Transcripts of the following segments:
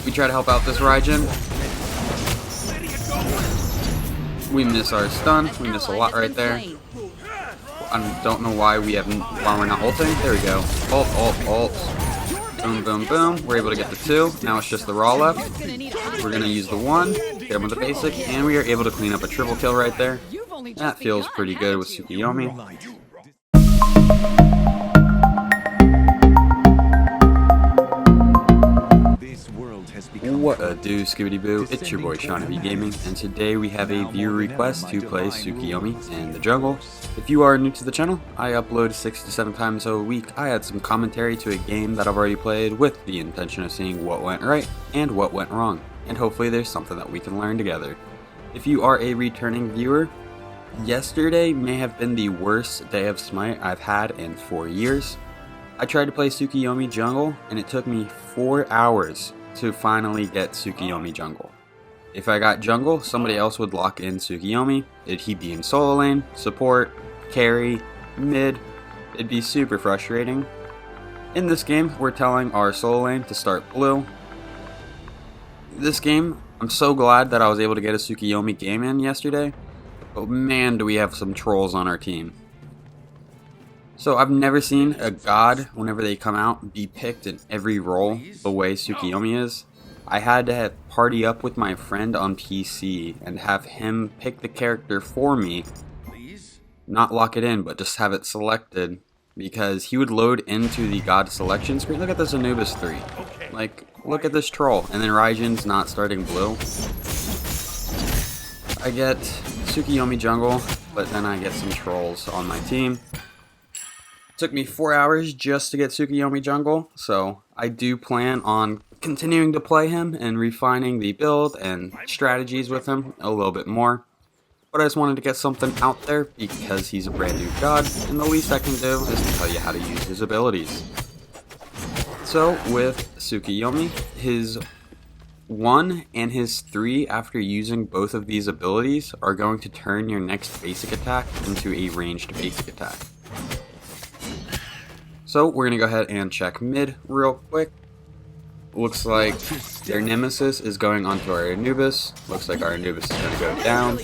We try to help out this Raijin. We miss our stun. We miss a lot right there. I don't know why we're not ulting. There we go. Ult, ult, ult. Boom, boom, boom. We're able to get the 2. Now it's just the raw left. We're gonna use the 1. Get him with the basic, and we are able to clean up a triple kill right there. That feels pretty good with Tsukuyomi. What a do, Skibbity Boo, it's your boy SeanyB Gaming, and today we have a viewer request to play Tsukuyomi in the jungle. If you are new to the channel, I upload 6 to 7 times a week. I add some commentary to a game that I've already played with the intention of seeing what went right and what went wrong, and hopefully there's something that we can learn together. If you are a returning viewer, yesterday may have been the worst day of Smite I've had in 4 years. I tried to play Tsukuyomi jungle, and it took me 4 hours to finally get Tsukuyomi jungle. If I got jungle, somebody else would lock in Tsukuyomi. He'd be in solo lane, support, carry, mid. It'd be super frustrating. In this game, we're telling our solo lane to start blue. This game, I'm so glad that I was able to get a Tsukuyomi game in yesterday, but man, do we have some trolls on our team. So I've never seen a god, whenever they come out, be picked in every role the way Tsukuyomi is. I had to party up with my friend on PC and have him pick the character for me. Not lock it in, but just have it selected, because he would load into the god selection screen. Look at this Anubis 3. Like, look at this troll. And then Raijin's not starting blue. I get Tsukuyomi jungle, but then I get some trolls on my team. Took me 4 hours just to get Tsukuyomi jungle, so I do plan on continuing to play him and refining the build and strategies with him a little bit more. But I just wanted to get something out there because he's a brand new god, and the least I can do is to tell you how to use his abilities. So with Tsukuyomi, his 1 and his 3 after using both of these abilities are going to turn your next basic attack into a ranged basic attack. So we're going to go ahead and check mid real quick. Looks like their Nemesis is going onto our Anubis. Looks like our Anubis is going to go down.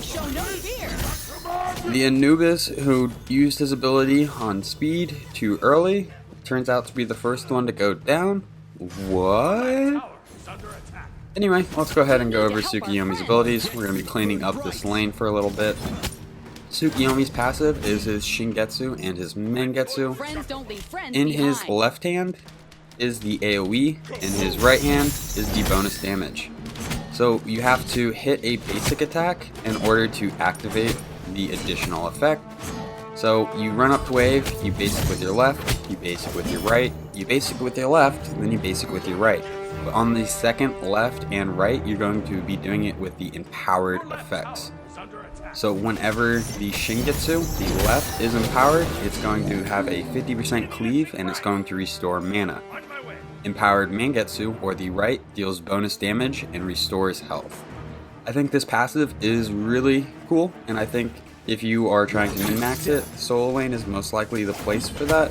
The Anubis who used his ability on speed too early turns out to be the first one to go down. What? Anyway, let's go ahead and go over Tsukuyomi's abilities. We're going to be cleaning up this lane for a little bit. Tsukuyomi's passive is his Shingetsu and his Mengetsu. In his left hand is the AoE, in his right hand is the bonus damage. So you have to hit a basic attack in order to activate the additional effect. So you run up to wave, you basic with your left, you basic with your right, you basic with your left, and then you basic with your right. But on the second left and right, you're going to be doing it with the empowered effects. So whenever the Shingetsu, the left, is empowered, it's going to have a 50% cleave and it's going to restore mana. Empowered Mangetsu, or the right, deals bonus damage and restores health. I think this passive is really cool, and I think if you are trying to min-max it, solo lane is most likely the place for that.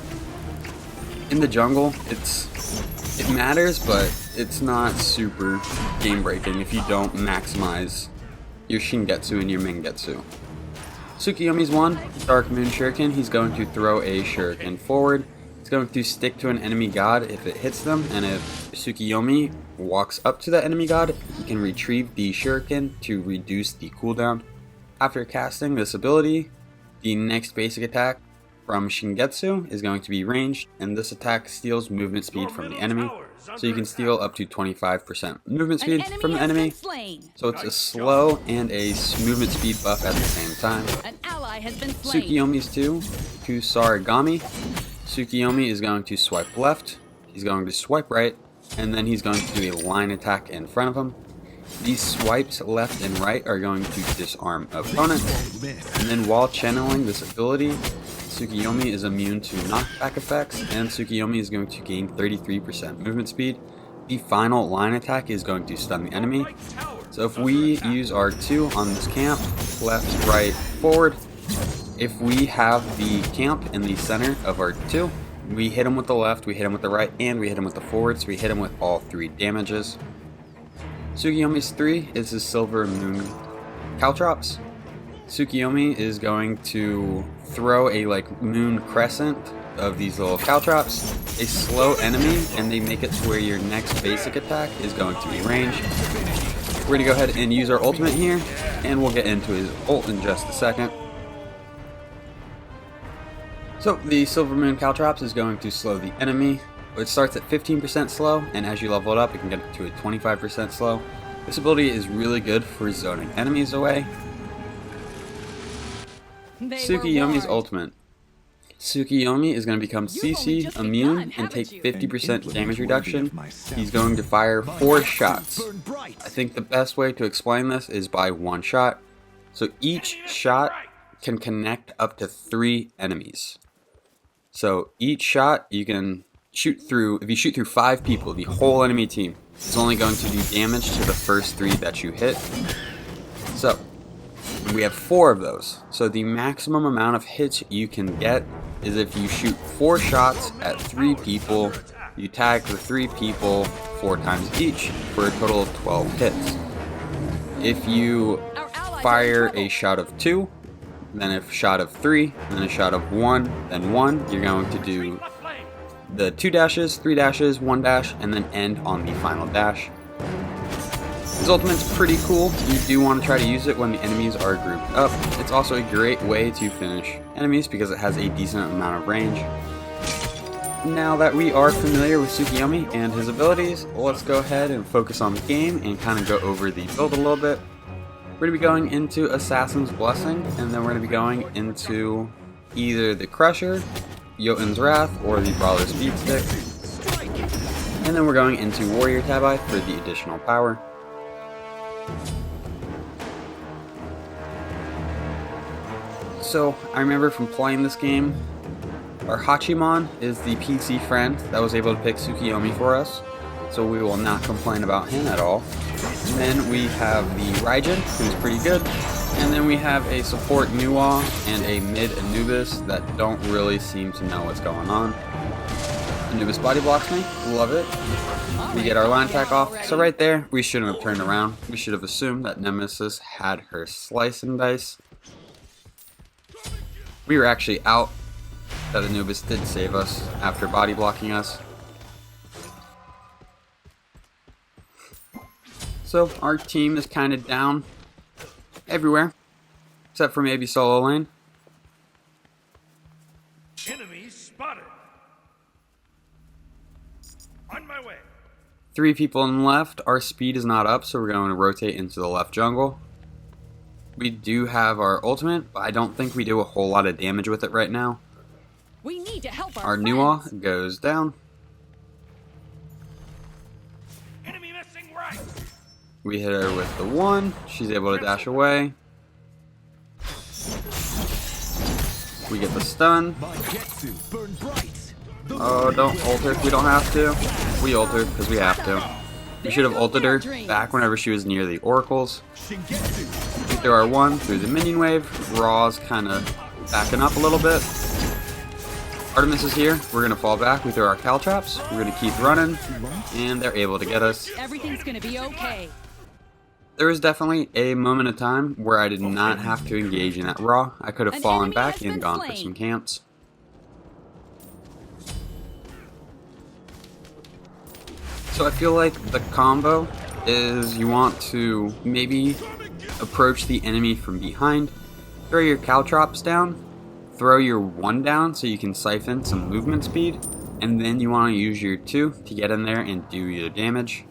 In the jungle, it matters, but it's not super game-breaking if you don't maximize your Shingetsu and your Mengetsu. Tsukuyomi's 1, Dark Moon Shuriken, he's going to throw a Shuriken forward. It's going to stick to an enemy god if it hits them, and if Tsukuyomi walks up to the enemy god, he can retrieve the Shuriken to reduce the cooldown. After casting this ability, the next basic attack from Shingetsu is going to be ranged, and this attack steals movement speed from the enemy. So you can steal up to 25% movement speed from the enemy. So it's a slow and a movement speed buff at the same time. Tsukuyomi's 2, Kusarigami. Tsukuyomi is going to swipe left, he's going to swipe right, and then he's going to do a line attack in front of him. These swipes left and right are going to disarm opponents. And then while channeling this ability, Tsukuyomi is immune to knockback effects, and Tsukuyomi is going to gain 33% movement speed. The final line attack is going to stun the enemy. So if we use our 2 on this camp, left, right, forward, if we have the camp in the center of our 2, we hit him with the left, we hit him with the right, and we hit him with the forward, so we hit him with all 3 damages. Tsukuyomi's 3 is his Silver Moon Caltrops. Tsukuyomi is going to throw a moon crescent of these little caltrops. They slow enemy and they make it to where your next basic attack is going to be ranged. We're going to go ahead and use our ultimate here, and we'll get into his ult in just a second. So the Silver Moon Caltrops is going to slow the enemy. It starts at 15% slow, and as you level it up, it can get to a 25% slow. This ability is really good for zoning enemies away. Tsukuyomi's ultimate. Tsukuyomi is going to become CC immune and take 50% damage reduction. He's going to fire 4 shots. I think the best way to explain this is by one shot. So each shot can connect up to 3 enemies. So each shot you can shoot through, if you shoot through 5 people, the whole enemy team is only going to do damage to the first 3 that you hit. So we have 4 of those. So the maximum amount of hits you can get is if you shoot 4 shots at 3 people, you tag the 3 people 4 times each for a total of 12 hits. If you fire a shot of 2, then a shot of 3, then a shot of 1, then 1, you're going to do the 2 dashes, 3 dashes, 1 dash, and then end on the final dash. His ultimate's pretty cool. You do want to try to use it when the enemies are grouped up. It's also a great way to finish enemies because it has a decent amount of range. Now that we are familiar with Tsukuyomi and his abilities, let's go ahead and focus on the game and kind of go over the build a little bit. We're going to be going into Assassin's Blessing, and then we're going to be going into either the Crusher, Jotonn's Wrath, or the Brawler Speed Stick. And then we're going into Warrior Tabi for the additional power. So I remember from playing this game, our Hachiman is the PC friend that was able to pick Tsukuyomi for us, so we will not complain about him at all. And then we have the Raijin, who's pretty good, and then we have a support Nuwa and a mid Anubis that don't really seem to know what's going on. Anubis body blocks me, love it. We get our line attack off, so right there, we shouldn't have turned around. We should have assumed that Nemesis had her slice and dice. We were actually out, that Anubis did save us after body blocking us. So our team is kind of down everywhere, except for maybe solo lane. Enemy spotted. On my way. 3 people on the left. Our speed is not up, so we're going to rotate into the left jungle. We do have our ultimate, but I don't think we do a whole lot of damage with it right now. We need to help Our Nuwa goes down. Enemy missing right. We hit her with the 1. She's able to dash away. We get the stun. Oh, don't ult her if we don't have to. We ult her because we have to. We should have ulted her back whenever she was near the oracles. We throw our 1 through the minion wave. Raw's kind of backing up a little bit. Artemis is here. We're going to fall back. We throw our caltrops. We're going to keep running. And they're able to get us. Everything's going to be okay. There was definitely a moment of time where I did not have to engage in that Raw. I could have fallen back and gone for some camps. So I feel like the combo is you want to maybe approach the enemy from behind, throw your caltrops down, throw your 1 down so you can siphon some movement speed, and then you want to use your 2 to get in there and do your damage.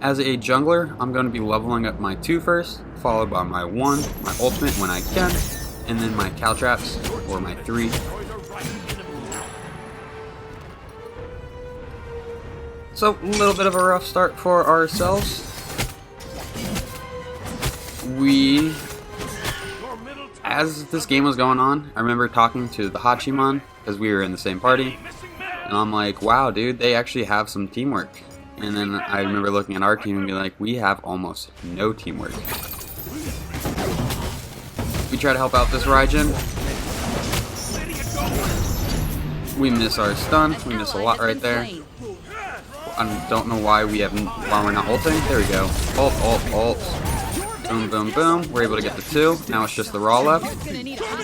As a jungler, I'm going to be leveling up my 2 first, followed by my 1, my ultimate when I can, and then my caltrops, or my 3. So, a little bit of a rough start for ourselves. As this game was going on, I remember talking to the Hachiman, because we were in the same party, and I'm like, wow dude, they actually have some teamwork. And then I remember looking at our team and be like, we have almost no teamwork. We try to help out this Raijin. We miss our stun, we miss a lot right there. I don't know why why we're not ulting. There we go. Ult. Boom, boom, boom. We're able to get the 2. Now it's just the raw left.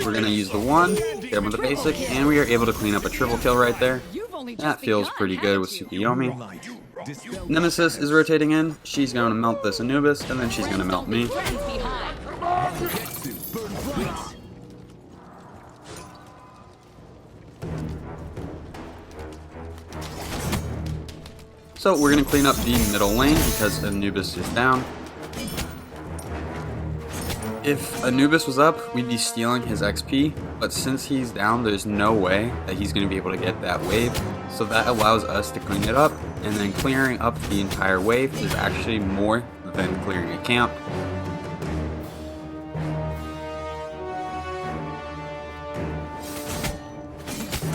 We're gonna use the 1, get him with the basic, and we are able to clean up a triple kill right there. That feels pretty good with Tsukuyomi. Nemesis is rotating in. She's going to melt this Anubis, and then she's going to melt me. So we're going to clean up the middle lane because Anubis is down. If Anubis was up, we'd be stealing his XP, but since he's down, there's no way that he's going to be able to get that wave, so that allows us to clean it up, and then clearing up the entire wave is actually more than clearing a camp.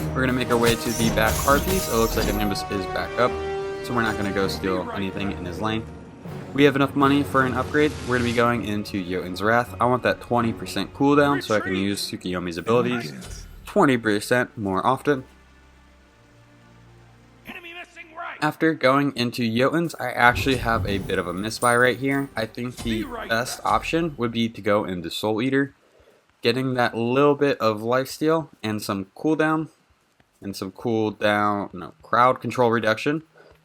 We're going to make our way to the back card piece. It looks like Anubis is back up, so we're not going to go steal anything in his lane. We have enough money for an upgrade. We're going to be going into Jotonn's Wrath. I want that 20% cooldown so I can use Tsukuyomi's abilities 20% more often. After going into Joton's, I actually have a bit of a misbuy right here. I think the best option would be to go into Soul Eater. Getting that little bit of lifesteal and some cooldown crowd control reduction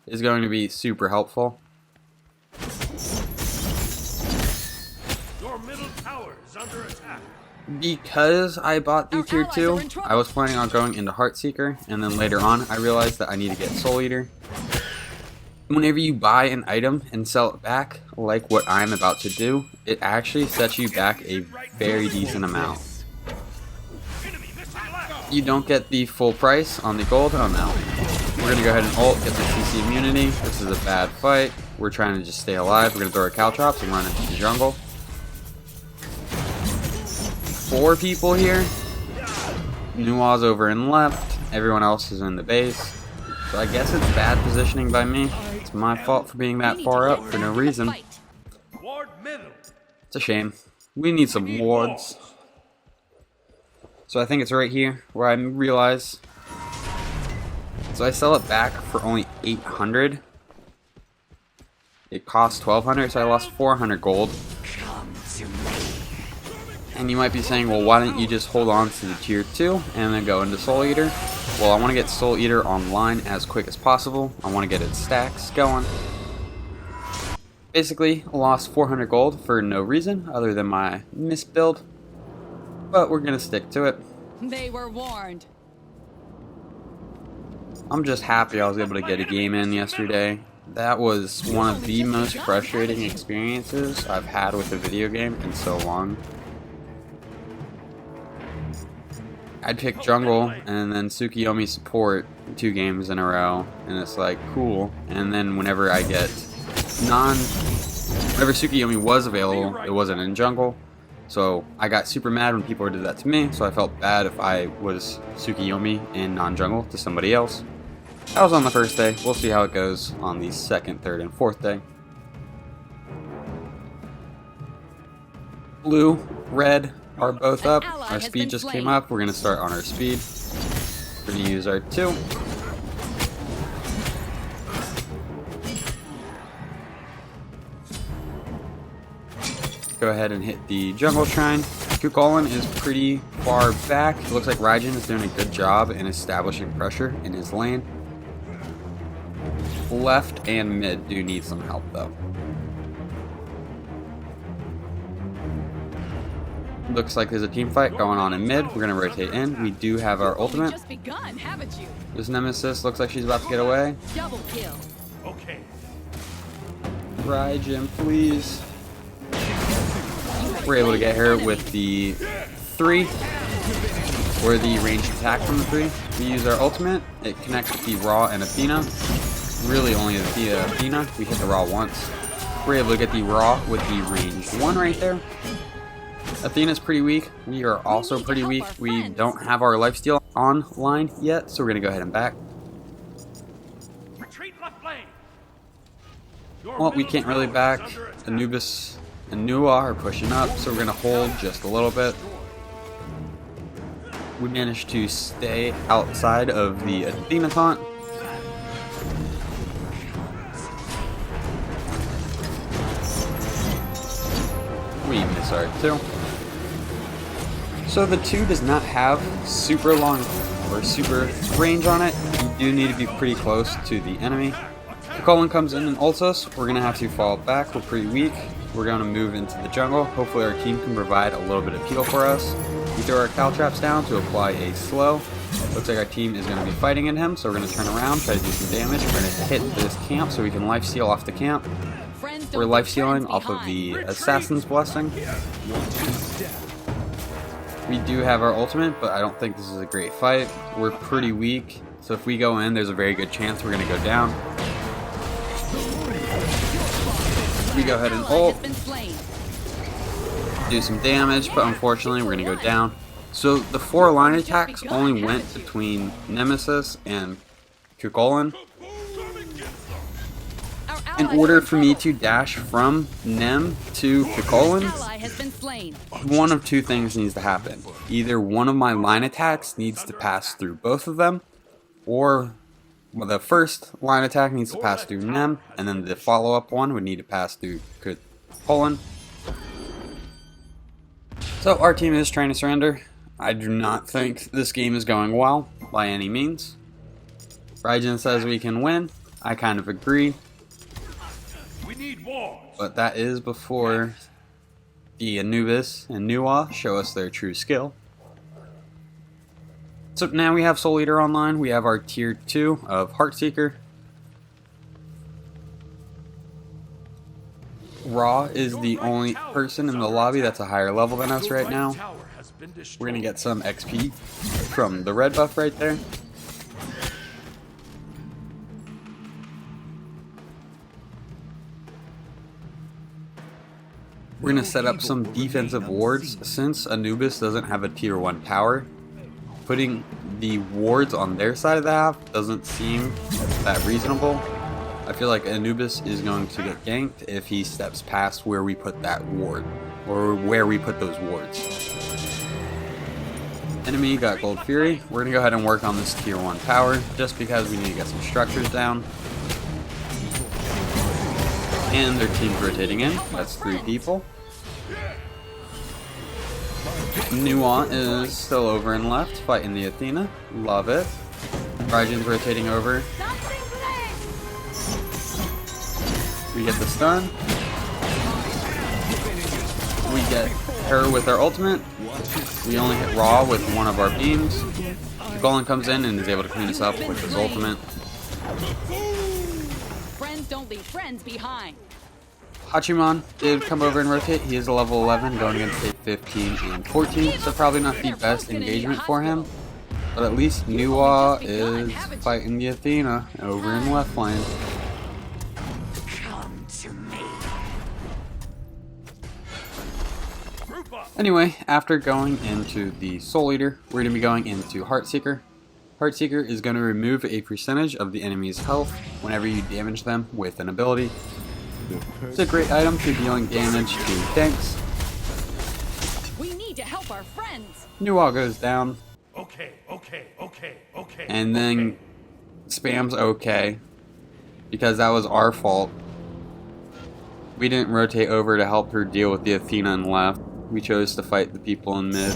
is going to be super helpful. Your middle tower is under attack. Because I bought the tier 2, I was planning on going into Heartseeker, and then later on I realized that I need to get Soul Eater. Whenever you buy an item and sell it back, like what I'm about to do, it actually sets you back a very decent amount. You don't get the full price on the gold. Oh no. We're going to go ahead and ult, get the CC immunity. This is a bad fight. We're trying to just stay alive. We're going to throw our Caltrops and run into the jungle. 4 people here. Nua's over in left. Everyone else is in the base. So I guess it's bad positioning by me. It's my fault for being that far up for no reason. It's a shame. We need some wards. So I think it's right here where I realize. So I sell it back for only 800. It costs 1200, so I lost 400 gold. And you might be saying, well, why don't you just hold on to the tier 2 and then go into Soul Eater? Well, I want to get Soul Eater online as quick as possible. I want to get its stacks going. Basically, I lost 400 gold for no reason other than my misbuild. But we're going to stick to it. They were warned. I'm just happy I was able to get a game in yesterday. That was one of the most frustrating experiences I've had with a video game in so long. I'd pick jungle and then Tsukuyomi support 2 games in a row, and it's like, cool. And then whenever Tsukuyomi was available, it wasn't in jungle. So I got super mad when people did that to me, so I felt bad if I was Tsukuyomi in non-jungle to somebody else. That was on the first day. We'll see how it goes on the 2nd, 3rd, and 4th day. Blue, red are both up. Our speed just came up. We're going to start on our speed. We're going to use our 2. Go ahead and hit the jungle shrine. Kukulkan is pretty far back. It looks like Raijin is doing a good job in establishing pressure in his lane. Left and mid do need some help though. Looks like there's a team fight going on in mid. We're going to rotate in. We do have our ultimate. Just begun, haven't you? This Nemesis looks like she's about to get away. Double kill. Okay. Raijin, please. We're able to get her with the 3, or the ranged attack from the 3. We use our ultimate. It connects with the Raw and Athena. Really only the Athena. We hit the Raw once. We're able to get the Raw with the ranged 1 right there. Athena's pretty weak. We are also pretty weak. We don't have our lifesteal online yet, so we're going to go ahead and back. Retreat left lane. Well, we can't really back. Anubis and Nua are pushing up, so we're going to hold just a little bit. We managed to stay outside of the Athena taunt. We miss our 2. So the 2 does not have super long or super range on it. You do need to be pretty close to the enemy. If Colin comes in and ults us, we're going to have to fall back. We're pretty weak. We're going to move into the jungle. Hopefully our team can provide a little bit of heal for us. We throw our caltraps down to apply a slow. Looks like our team is going to be fighting in him, so we're going to turn around, try to do some damage. We're going to hit this camp so we can lifesteal off the camp. We're lifestealing off of the Assassin's Blessing. We do have our ultimate, but I don't think this is a great fight. We're pretty weak, so if we go in, there's a very good chance we're going to go down. We go ahead and ult, do some damage, but unfortunately we're going to go down. So the 4 line attacks only went between Nemesis and Kukulin. In order for me to dash from Nem to Kukulin, one of 2 things needs to happen. Either one of my line attacks needs to pass through both of them, or the first line attack needs to pass through Nem, and then the follow-up one would need to pass through Kukulin. So our team is trying to surrender. I do not think this game is going well by any means. Raijin says we can win. I kind of agree. But that is before the Anubis and Nuwa show us their true skill. So now we have Soul Eater online. We have our tier 2 of Heartseeker. Ra is the only person in the lobby that's a higher level than us right now. We're going to get some XP from the red buff right there. We're going to set up some defensive wards. Since Anubis doesn't have a tier 1 tower, putting the wards on their side of the half doesn't seem that reasonable. I feel like Anubis is going to get ganked if he steps past where we put that ward, or where we put those wards. Enemy got Gold Fury. We're going to go ahead and work on this tier 1 tower, just because we need to get some structures down. And their team's rotating in. That's 3 people. Nuwa is still over and left, fighting the Athena. Love it. Raijin's rotating over. We get the stun. We get her with our ultimate. We only hit Ra with one of our beams. Golem comes in and is able to clean us up with his ultimate. Friends don't leave friends behind. Hachiman did come over and rotate. He is a level 11 going against a 15 and 14, so probably not the best engagement for him. But at least Nuwa is fighting the Athena over in left lane. Anyway, after going into the Soul Eater, we're going to be going into Heartseeker. Heartseeker is going to remove a percentage of the enemy's health whenever you damage them with an ability. It's a great item for dealing damage to tanks. We need to help our friends. Nuwa goes down. Okay. And then spams OK. Because that was our fault. We didn't rotate over to help her deal with the Athena in left. We chose to fight the people in mid.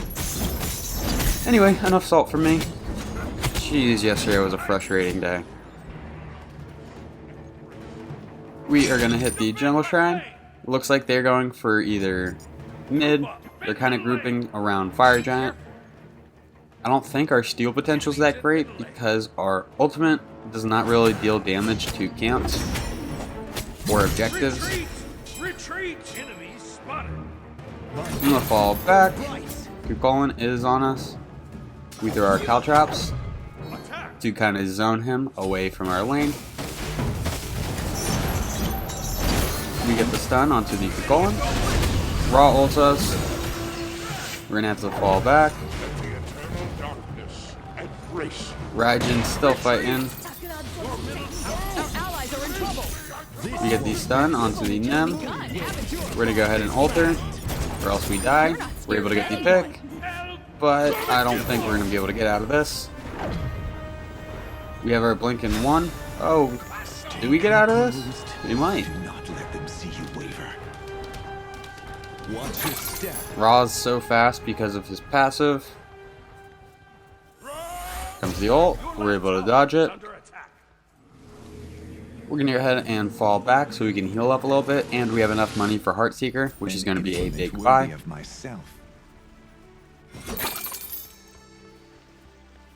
Anyway, enough salt for me. Jeez, yesterday was a frustrating day. We are going to hit the Jungle Shrine. It looks like they're going for either mid. They're kind of grouping around Fire Giant. I don't think our steal potential is that great because our ultimate does not really deal damage to camps or objectives. Retreat! Enemies spotted. I'm going to fall back. Kukulin is on us. We throw our caltraps to kind of zone him away from our lane. We get the stun onto the Kukulin. Ra ults us. We're going to have to fall back. Raijin's still fighting. We get the stun onto the Nem. We're going to go ahead and ult her, or else we die. We're able to get the pick, but I don't think we're going to be able to get out of this. We have our blink in 1. Oh, do we get out of this? We might. Watch your step. Ra's so fast because of his passive. Comes the ult. We're able to dodge it. Under attack. We're going to go ahead and fall back so we can heal up a little bit. And we have enough money for Heartseeker, which is going to be a big buy. Of myself.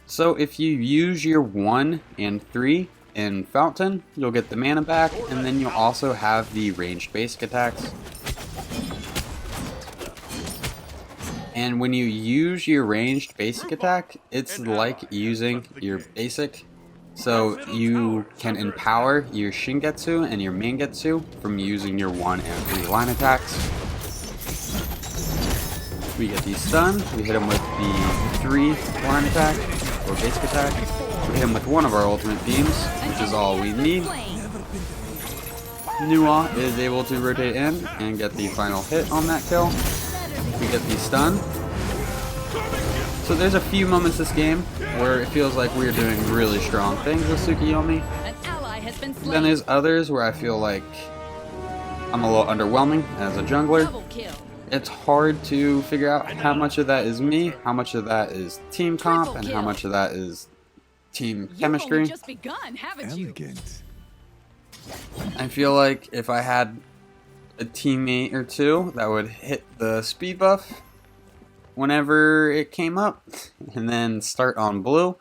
So if you use your 1 and 3 in Fountain, you'll get the mana back. And then you'll also have the ranged basic attacks. And when you use your ranged basic attack, it's like using your basic. So you can empower your Shingetsu and your Mangetsu from using your 1 and 3 line attacks. We get these stunned, we hit him with the 3 line attack, or basic attack. We hit him with one of our ultimate beams, which is all we need. Nuwa is able to rotate in and get the final hit on that kill. We get the stun. So there's a few moments this game where it feels like we're doing really strong things with Tsukuyomi. An ally has been slain. Then there's others where I feel like I'm a little underwhelming as a jungler. Double kill. It's hard to figure out how much of that is me, how much of that is team comp, and how much of that is team chemistry. You've only just begun, haven't you? Elegant. I feel like if I had a teammate or two that would hit the speed buff whenever it came up and then start on blue,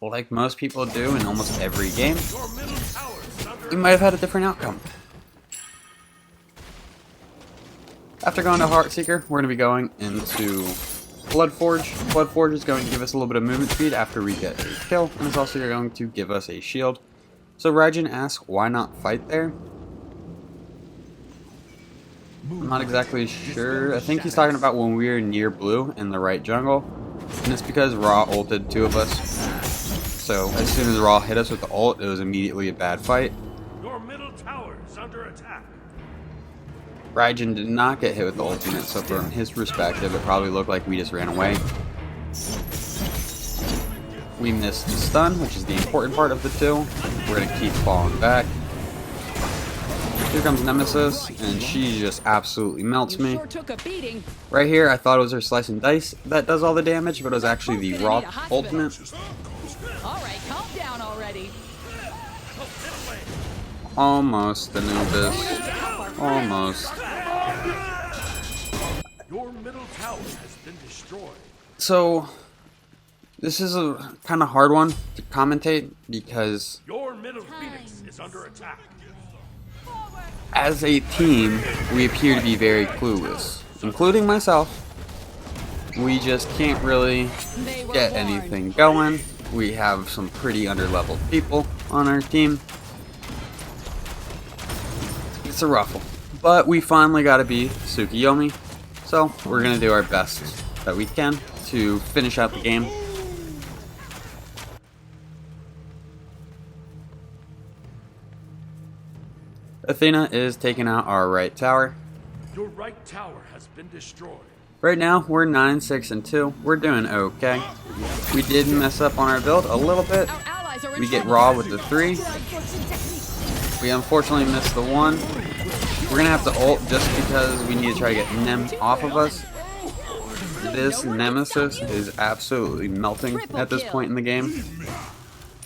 like most people do in almost every game, Your middle tower is under we might have had a different outcome. After going to Heartseeker, we're going to be going into Bloodforge. Bloodforge is going to give us a little bit of movement speed after we get a kill, and it's also going to give us a shield. So Raijin asks, why not fight there? I'm not exactly sure. I think he's talking about when we were near blue in the right jungle. And it's because Ra ulted 2 of us. So as soon as Ra hit us with the ult, it was immediately a bad fight. Your middle tower is under attack. Raijin did not get hit with the ultimate, so from his perspective, it probably looked like we just ran away. We missed the stun, which is the important part of the 2. We're going to keep falling back. Here comes Nemesis, and she just absolutely melts You me. sure took a beating. Right here, I thought it was her slice and dice that does all the damage, but it was actually the raw ultimate. All right, calm down already. Almost, Anubis. Almost. Your middle tower has been destroyed. So, this is a kind of hard one to commentate because Your middle phoenix is under attack. as a team, we appear to be very clueless, including myself. We just can't really get anything going. We have some pretty underleveled people on our team. It's a ruffle. But we finally got to beat Tsukuyomi, so we're going to do our best that we can to finish out the game. Athena is taking out our right tower. Your right tower has been destroyed. Right now, we're 9-6-2. We're doing okay. We did mess up on our build a little bit. Our allies are in We get trouble. Raw with the 3. We unfortunately missed the 1. We're gonna have to ult just because we need to try to get Nem off of us. This Nemesis is absolutely melting at this point in the game.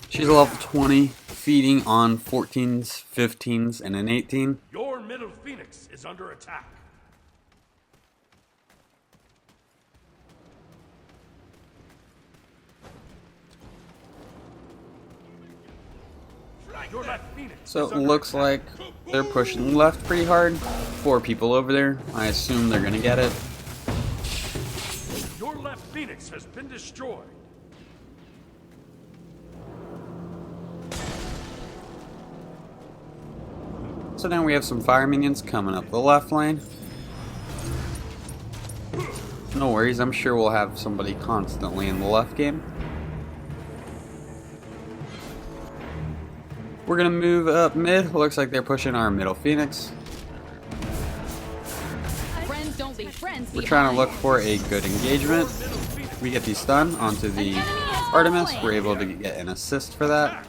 She's a level 20, feeding on 14s, 15s, and an 18. Your middle phoenix is under attack. Your left phoenix So is it under looks attack. like they're pushing left pretty hard. 4 people over there. I assume they're gonna get it. Your left phoenix has been destroyed. So now we have some fire minions coming up the left lane. No worries, I'm sure we'll have somebody constantly in the left game. We're gonna move up mid. Looks like they're pushing our middle Phoenix. Friends don't leave friends We're trying to behind. look for a good engagement. We get the stun onto the Artemis. We're able to get an assist for that.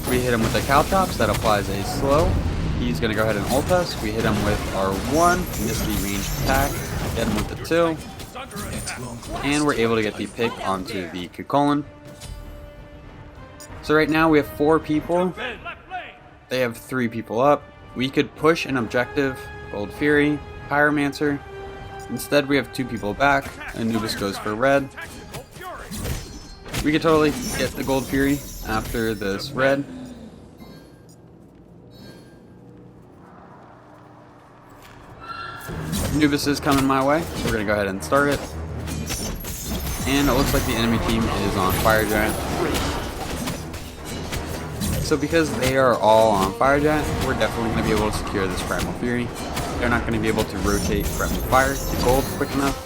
We hit him with the Caltrops. That applies a slow. He's going to go ahead and ult us. We hit him with our 1, miss the ranged attack, hit him with the 2, and we're able to get the pick onto the Kukulkan. So right now we have 4 people. They have 3 people up. We could push an objective, Gold Fury, Pyromancer. Instead we have 2 people back. Anubis goes for red. We could totally get the Gold Fury after this red. Anubis is coming my way, so we're going to go ahead and start it. And it looks like the enemy team is on Fire Giant. So because they are all on Fire Giant, we're definitely going to be able to secure this Primal Fury. They're not going to be able to rotate Primal Fire to gold quick enough.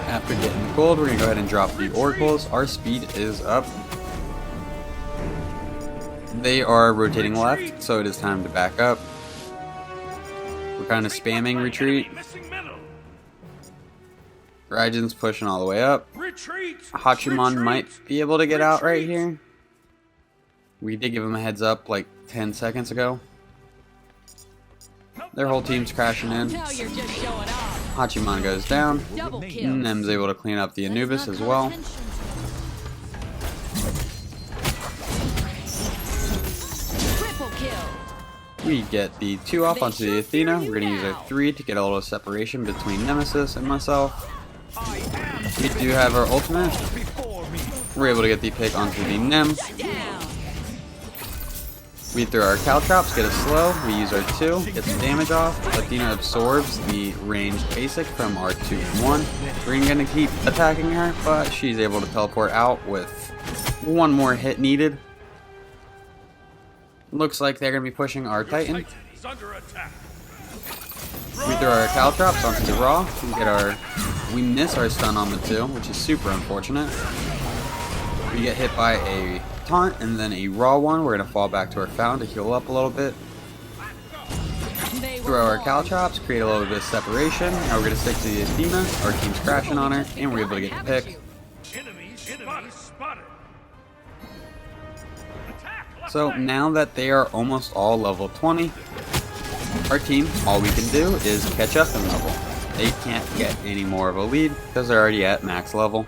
After getting the gold, we're going to go ahead and drop the oracles. Our speed is up. They are rotating left, so it is time to back up. We're kind of spamming retreat. Raijin's pushing all the way up. Hachiman might be able to get out right here. We did give him a heads up like 10 seconds ago. Their whole team's crashing in. Hachiman goes down. Nem's able to clean up the Anubis as well. We get the 2 off onto the Athena. We're going to use our 3 to get a little separation between Nemesis and myself. We do have our ultimate. We're able to get the pick onto the Nem. We throw our Caltrops, get a slow. We use our 2, get some damage off. Athena absorbs the ranged basic from our 2-1. We're going to keep attacking her, but she's able to teleport out with 1 more hit needed. Looks like they're going to be pushing our Titan. We throw our Caltrops onto the Raw. We miss our stun on the 2, which is super unfortunate. We get hit by a taunt and then a Raw one. We're going to fall back to our Fountain to heal up a little bit. Throw our Caltrops, create a little bit of separation. Now we're going to stick to the Athena. Our team's crashing on her, and we're able to get the pick. So now that they are almost all level 20, our team, all we can do is catch up in level. They can't get any more of a lead because they're already at max level.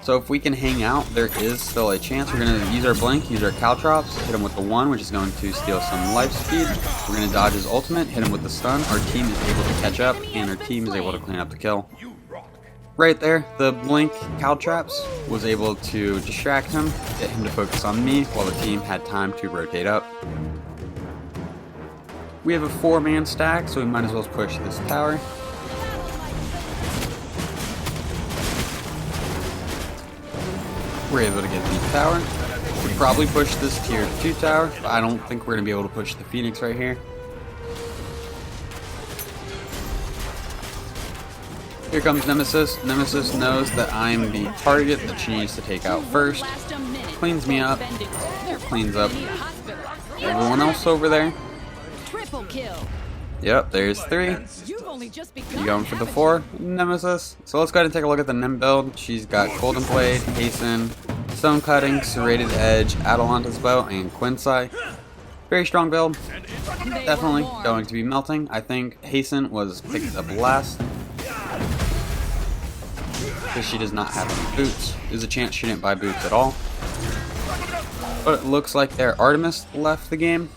So if we can hang out, there is still a chance. We're going to use our blink, use our Caltrops, hit him with the 1, which is going to steal some life speed. We're going to dodge his ultimate, hit him with the stun. Our team is able to catch up, and our team is able to clean up the kill. Right there, the blink Caltrops was able to distract him, get him to focus on me, while the team had time to rotate up. We have a 4-man stack, so we might as well push this tower. We're able to get the tower. We could probably push this tier 2 tower, but I don't think we're going to be able to push the Phoenix right here. Here comes Nemesis. Nemesis knows that I'm the target that she needs to take out first. Cleans me up. Cleans up everyone else over there. Yep, there's 3. You going for the 4, Nemesis. So let's go ahead and take a look at the Nem build. She's got Golden Blade, Hasten, Stone Cutting, Serrated Edge, Atalanta's Bow, and Quinsai. Very strong build. Definitely going to be melting. I think Hasten was picked up last, because she does not have any boots. There's a chance she didn't buy boots at all. But it looks like their Artemis left the game.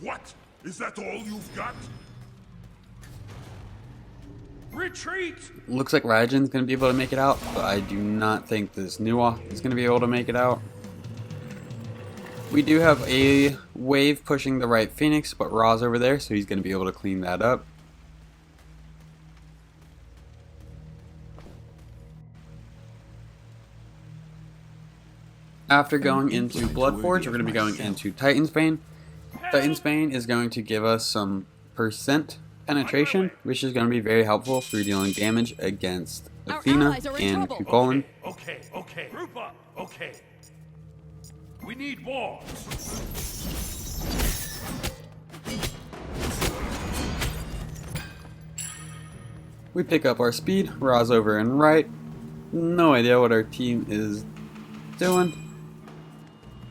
What? Is that all you've got? Retreat! Looks like Raijin's going to be able to make it out, but I do not think this Nuwa is going to be able to make it out. We do have a wave pushing the right Phoenix, but Ra's over there, so he's going to be able to clean that up. After going into Bloodforge, we're going to be going into Titan's Bane. Titan's Bane is going to give us some percent penetration, which is going to be very helpful for dealing damage against Athena and Kukulkan. Okay. Group up. Okay. We need walls. We pick up our speed. Ra's over and right. No idea what our team is doing.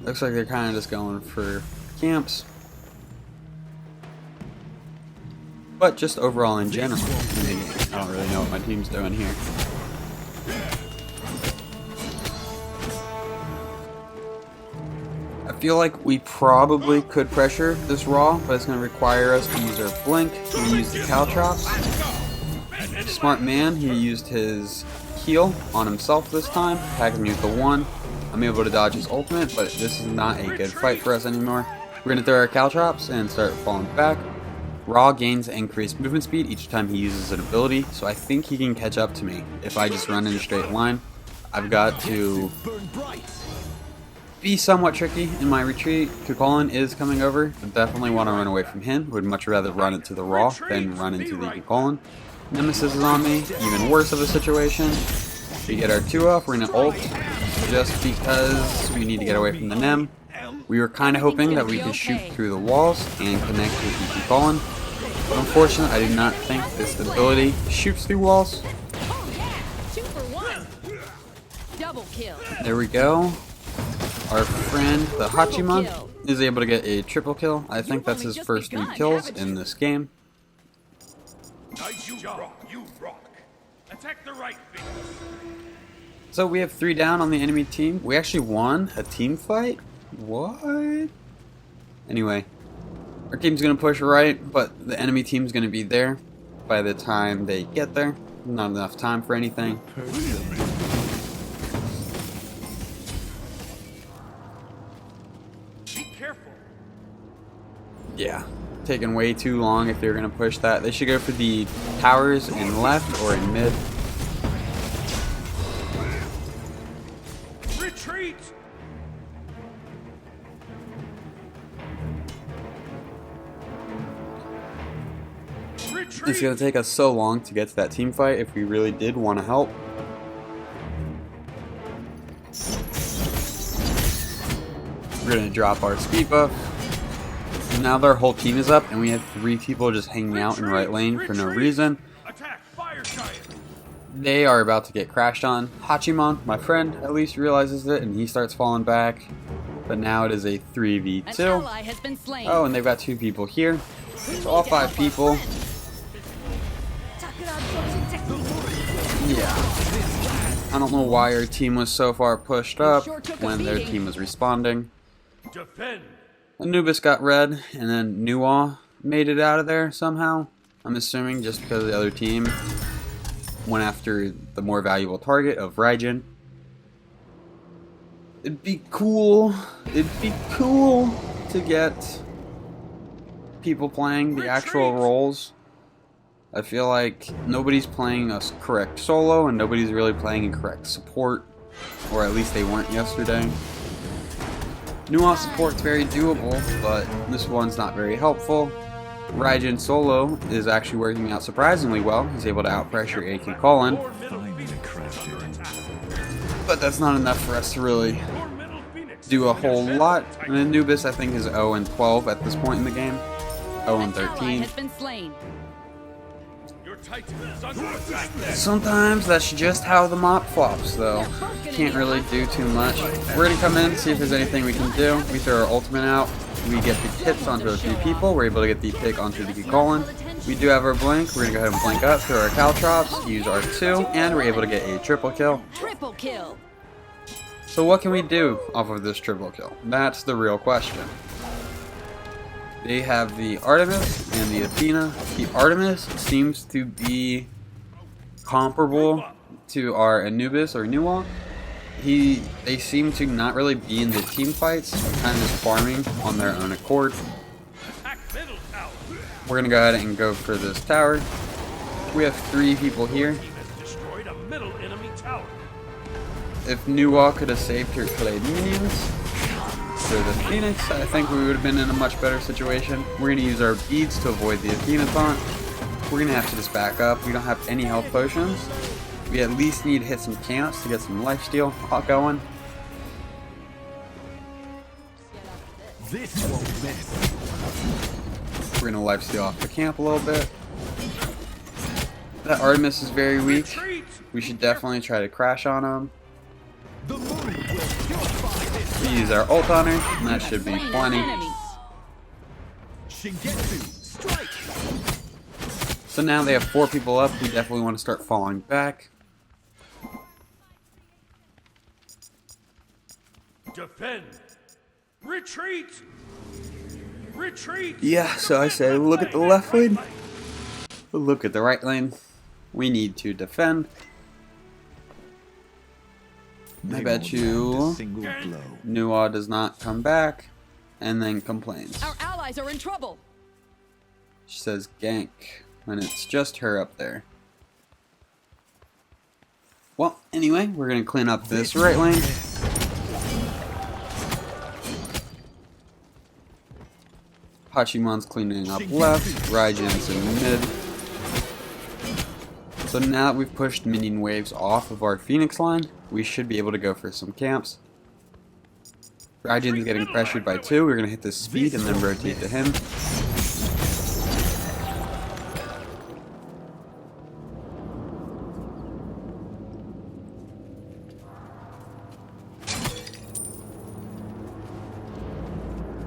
Looks like they're kind of just going for camps. But just overall in general, I don't really know what my team's doing here. I feel like we probably could pressure this Raw, but it's going to require us to use our Blink. We use the Caltrops. Smart man, he used his heal on himself this time, attacking me with the 1. I'm able to dodge his ultimate, but this is not a good fight for us anymore. We're going to throw our Caltrops and start falling back. Raw gains increased movement speed each time he uses an ability, so I think he can catch up to me if I just run in a straight line. I've got to be somewhat tricky in my retreat. Kukulkan is coming over. I definitely want to run away from him. Would much rather run into the Raw than run into the Kukulkan. Nemesis is on me, even worse of a situation. We get our 2 off, we're going to ult, just because we need to get away from the Nem. We were kind of hoping that we could shoot through the walls and connect with the Kukulkan. But unfortunately, I do not think this ability shoots through walls. Oh yeah, 2 for 1. Double kill. There we go. Our friend, the Hachiman, is able to get a triple kill. I think that's his first 3 kills in this game. You rock. Attack the right feet. So we have 3 down on the enemy team. We actually won a team fight? What? Anyway, our team's going to push right, but the enemy team's going to be there by the time they get there. Not enough time for anything. Be careful. Yeah, taking way too long if they're going to push that. They should go for the towers in left or in mid. Retreat. It's going to take us so long to get to that team fight if we really did want to help. We're going to drop our speed buff. Now their whole team is up and we have 3 people just hanging out in right lane for no reason. Attack fire giant. They are about to get crashed on. Hachiman, my friend, at least realizes it and he starts falling back. But now it is a 3v2. Ally has been slain. Oh, and they've got 2 people here. So all 5 people. Yeah. I don't know why our team was so far pushed up when their team was responding. Defend. Anubis got red, and then Nuwa made it out of there somehow. I'm assuming just because the other team went after the more valuable target of Raijin. It'd be cool to get people playing the actual roles. I feel like nobody's playing a correct solo and nobody's really playing a correct support, or at least they weren't yesterday. Nuance support's very doable, but this one's not very helpful. Raijin solo is actually working out surprisingly well. He's able to outpressure a Kukulkan, but that's not enough for us to really do a whole lot. And Anubis, I think, is 0-12 at this point in the game. 0-13. Sometimes that's just how the mop flops, though. Can't really do too much. We're gonna come in, see if there's anything we can do. We throw our ultimate out. We get the hits onto a few people. We're able to get the pick onto the Kukulkan. We do have our blink. We're gonna go ahead and blink up, throw our Caltrops, use our 2, and we're able to get a triple kill. Triple kill. So what can we do off of this triple kill? That's the real question. They have the Artemis and the Athena. The Artemis seems to be comparable to our Anubis or Nuwa. They seem to not really be in the team fights, kind of just farming on their own accord. We're gonna go ahead and go for this tower. We have 3 people here. If Nuwa could have saved her clay minions for the Phoenix, I think we would have been in a much better situation. We're going to use our beads to avoid the Athena taunt. We're going to have to just back up. We don't have any health potions. We at least need to hit some camps to get some lifesteal going. This won't miss. We're going to lifesteal off the camp a little bit. That Artemis is very weak. We should definitely try to crash on him. The moon will We use our ult on her, and that should be Slain an plenty. enemy. Shingetsu, strike! So now they have 4 people up. We definitely want to start falling back. Defend. Retreat. Retreat. Yeah, so I say look at the left lane, look at the right lane. We need to defend. I bet you Nuwa does not come back and then complains. Our allies are in trouble. She says gank when it's just her up there. Well, anyway, we're going to clean up this right lane. Hachimon's cleaning up left, Raijin's in mid. So now that we've pushed minion waves off of our Phoenix line, we should be able to go for some camps. Raijin's getting pressured by 2, we're going to hit this speed and then rotate to him.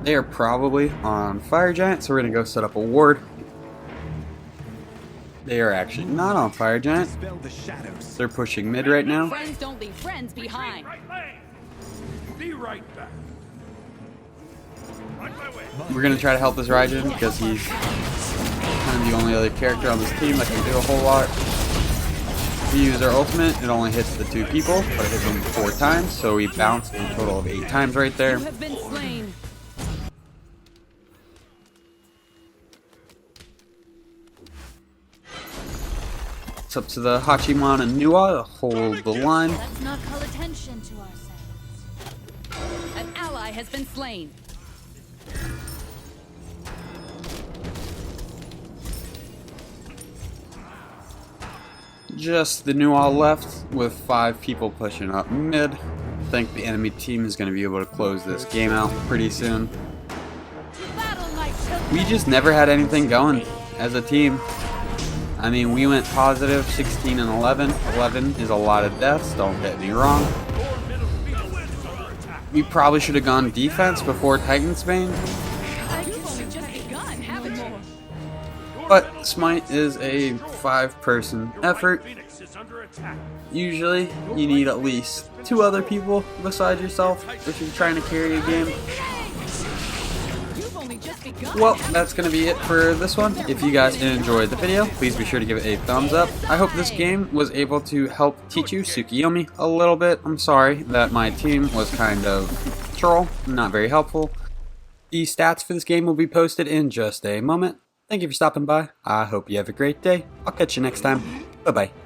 They are probably on Fire Giant, so we're going to go set up a ward. They are actually not on Fire Giant. Dispel the shadows. They're pushing mid right now. Friends don't leave friends behind. Right lane. Be right back. On my way. We're going to try to help this Raijin because he's kind of the only other character on this team that can do a whole lot. We use our ultimate, it only hits the 2 people, but it hits them 4 times, so we bounced a total of 8 times right there. You have been slain. It's up to the Hachimon and Nuwa to hold the line. Let's not call attention to ourselves. An ally has been slain. Just the Nuwa left with 5 people pushing up mid. I think the enemy team is going to be able to close this game out pretty soon. We just never had anything going as a team. I mean, we went positive 16 and 11. 11 is a lot of deaths, don't get me wrong. We probably should have gone defense before Titan's Bane. You've only just begun, haven't you? But Smite is a 5-person effort. Phoenix is under attack. Usually, you need at least 2 other people besides yourself if you're trying to carry a game. You've only just begun. Well, that's going to be it for this one. If you guys did enjoy the video, please be sure to give it a thumbs up. I hope this game was able to help teach you Tsukuyomi a little bit. I'm sorry that my team was kind of troll, not very helpful. The stats for this game will be posted in just a moment. Thank you for stopping by. I hope you have a great day. I'll catch you next time. Bye-bye.